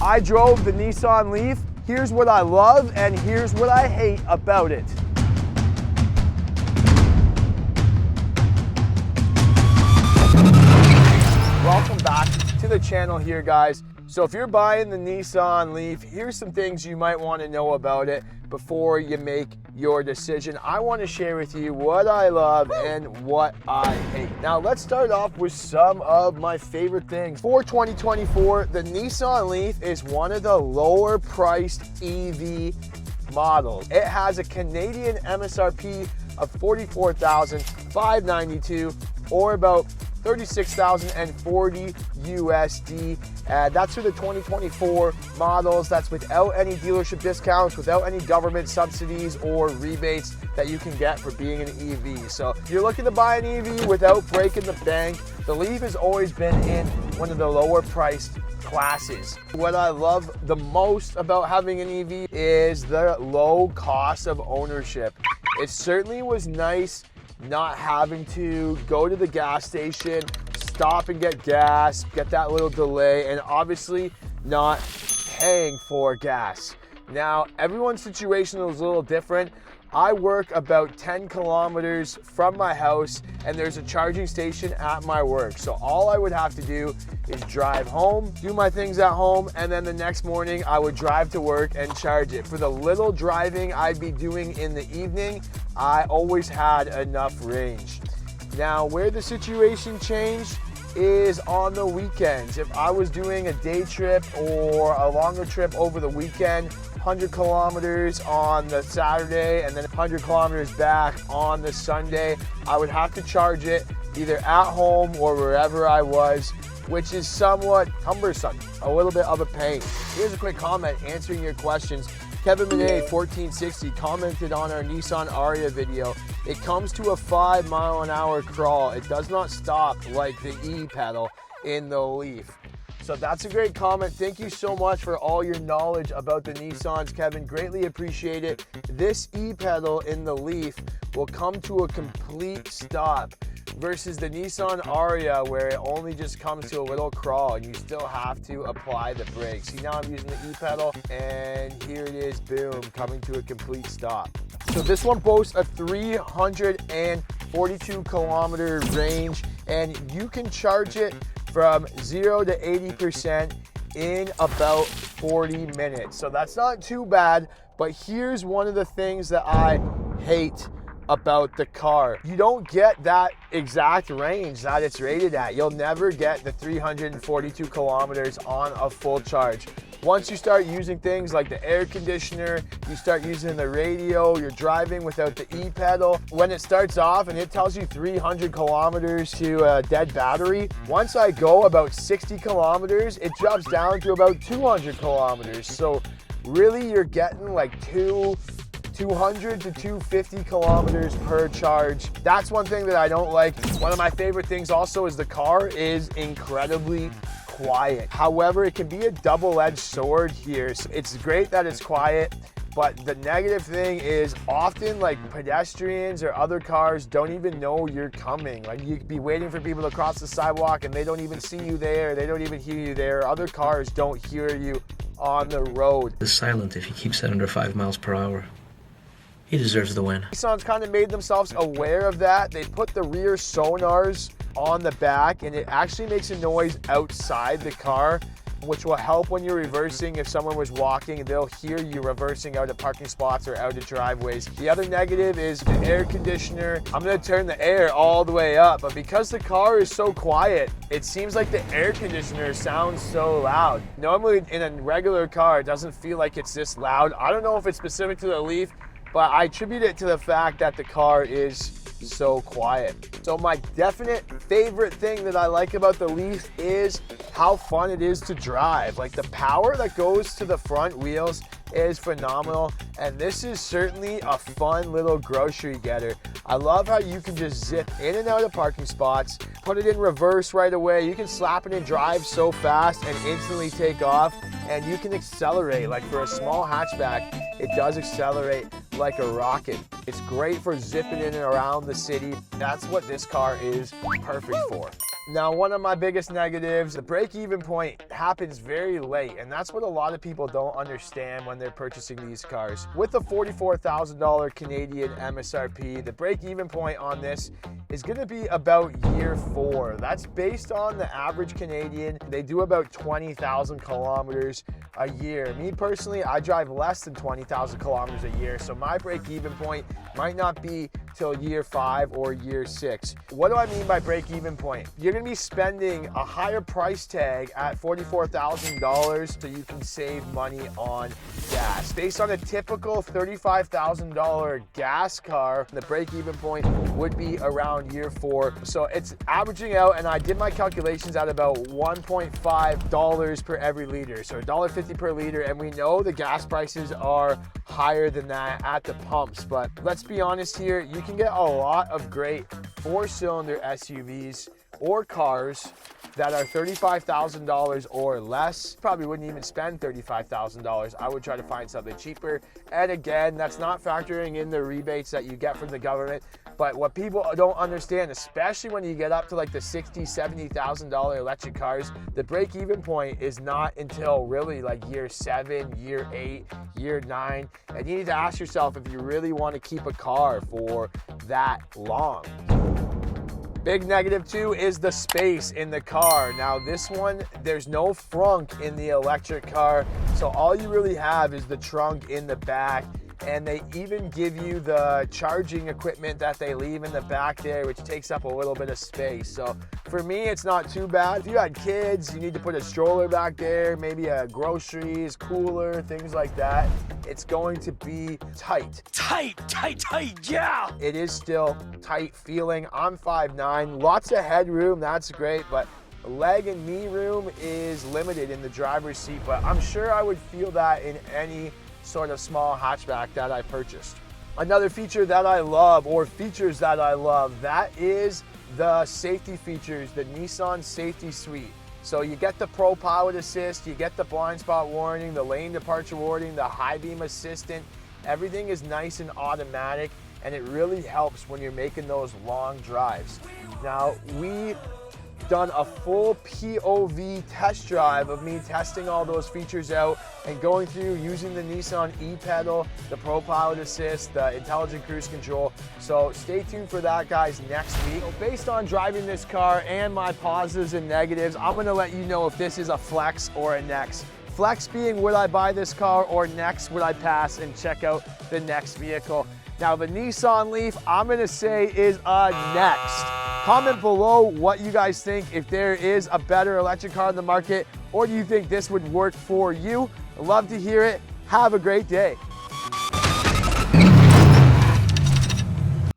I drove the Nissan Leaf. Here's what I love and here's what I hate about it. Welcome back to the channel here, guys. So if you're buying the Nissan Leaf, here's some things you might want to know about it before you make your decision. I want to share with you what I love and what I hate. Now let's start off with some of my favorite things. For 2024, the Nissan Leaf is one of the lower priced EV models. It has a Canadian MSRP of $44,592 or about $36,040 USD. That's for the 2024 models. That's without any dealership discounts, without any government subsidies or rebates that you can get for being an EV. So if you're looking to buy an EV without breaking the bank, the Leaf has always been in one of the lower priced classes. What I love the most about having an EV is the low cost of ownership. It certainly was nice not having to go to the gas station, stop and get gas, get that little delay, and obviously not paying for gas. Now, everyone's situation is a little different. I work about 10 kilometers from my house and there's a charging station at my work. So all I would have to do is drive home, do my things at home, and then the next morning I would drive to work and charge it. For the little driving I'd be doing in the evening, I always had enough range. Now, where the situation changed is on the weekends. If I was doing a day trip or a longer trip over the weekend, 100 kilometers on the Saturday and then 100 kilometers back on the Sunday, I would have to charge it either at home or wherever I was, which is somewhat cumbersome, a little bit of a pain. Here's a quick comment answering your questions. Kevin Monet 1460 commented on our Nissan Ariya video. It comes to a 5-mile-an-hour crawl. It does not stop like the e-pedal in the Leaf. So that's a great comment. Thank you so much for all your knowledge about the Nissans, Kevin. Greatly appreciate it. This e-pedal in the Leaf will come to a complete stop versus the Nissan Ariya where it only just comes to a little crawl and you still have to apply the brakes. See, now I'm using the e-pedal and here it is, boom, coming to a complete stop. So this one boasts a 342 kilometer range and you can charge it from 0 to 80% in about 40 minutes. So that's not too bad, but here's one of the things that I hate about the car. You don't get that exact range that it's rated at. You'll never get the 342 kilometers on a full charge. Once you start using things like the air conditioner, you start using the radio, you're driving without the e-pedal. When it starts off and it tells you 300 kilometers to a dead battery, once I go about 60 kilometers, it drops down to about 200 kilometers. So really you're getting like 200 to 250 kilometers per charge. That's one thing that I don't like. One of my favorite things also is the car is incredibly quiet. However, it can be a double-edged sword here. So it's great that it's quiet, but the negative thing is often like pedestrians or other cars don't even know you're coming. Like you could be waiting for people to cross the sidewalk and they don't even see you there. They don't even hear you there. Other cars don't hear you on the road. It's silent if he keeps it under 5 miles per hour. He deserves the win. Nissan's kind of made themselves aware of that. They put the rear sonars on the back and it actually makes a noise outside the car, which will help when you're reversing. If someone was walking, they'll hear you reversing out of parking spots or out of driveways. The other negative is the air conditioner. I'm gonna turn the air all the way up, but because the car is so quiet, it seems like the air conditioner sounds so loud. Normally in a regular car, it doesn't feel like it's this loud. I don't know if it's specific to the Leaf, but I attribute it to the fact that the car is so quiet. So my definite favorite thing that I like about the Leaf is how fun it is to drive. Like the power that goes to the front wheels is phenomenal, and this is certainly a fun little grocery getter. I love how you can just zip in and out of parking spots, put it in reverse right away. You can slap it and drive so fast and instantly take off, and you can accelerate. Like for a small hatchback, it does accelerate like a rocket. It's great for zipping in and around the city. That's what this car is perfect for. Now, one of my biggest negatives, the break-even point happens very late, and that's what a lot of people don't understand when they're purchasing these cars. With the $44,000 Canadian MSRP, the break-even point on this is gonna be about year 4. That's based on the average Canadian. They do about 20,000 kilometers a year. Me personally, I drive less than 20,000 kilometers a year, so my break-even point might not be till year 5 or year 6. What do I mean by break-even point? You're gonna be spending a higher price tag at $44,000 so you can save money on gas. Based on a typical $35,000 gas car, the break-even point would be around year 4. So it's averaging out, and I did my calculations at about $1.5 per every liter. So $1.50 per liter, and we know the gas prices are higher than that at the pumps. But let's be honest here, you can get a lot of great 4-cylinder SUVs or cars that are $35,000 or less. Probably wouldn't even spend $35,000. I would try to find something cheaper. And again, that's not factoring in the rebates that you get from the government. But what people don't understand, especially when you get up to like the $60,000, $70,000 electric cars, the break-even point is not until really like year 7, year 8, year 9. And you need to ask yourself if you really want to keep a car for that long. Big negative too is the space in the car. Now this one, there's no frunk in the electric car, so all you really have is the trunk in the back, and they even give you the charging equipment that they leave in the back there, which takes up a little bit of space. So for me, it's not too bad. If you had kids, you need to put a stroller back there, maybe a groceries, cooler, things like that. It's going to be tight. Tight, yeah! It is still tight feeling. I'm 5'9", lots of headroom, that's great, but leg and knee room is limited in the driver's seat, but I'm sure I would feel that in any sort of small hatchback that I purchased. Another feature that I love, or features that I love, that is the safety features, the Nissan Safety Suite. So you get the Pro Pilot Assist, you get the blind spot warning, the lane departure warning, the high beam assistant. Everything is nice and automatic, and it really helps when you're making those long drives. Now, we done a full POV test drive of me testing all those features out and going through using the Nissan e-pedal, the Pro Pilot Assist, the intelligent cruise control. So stay tuned for that, guys, next week. So based on driving this car and my positives and negatives, I'm gonna let you know if this is a flex or a next. Flex being, would I buy this car, or next, would I pass and check out the next vehicle? Now the Nissan Leaf, I'm gonna say is a next. Comment below what you guys think, if there is a better electric car in the market, or do you think this would work for you? I'd love to hear it. Have a great day.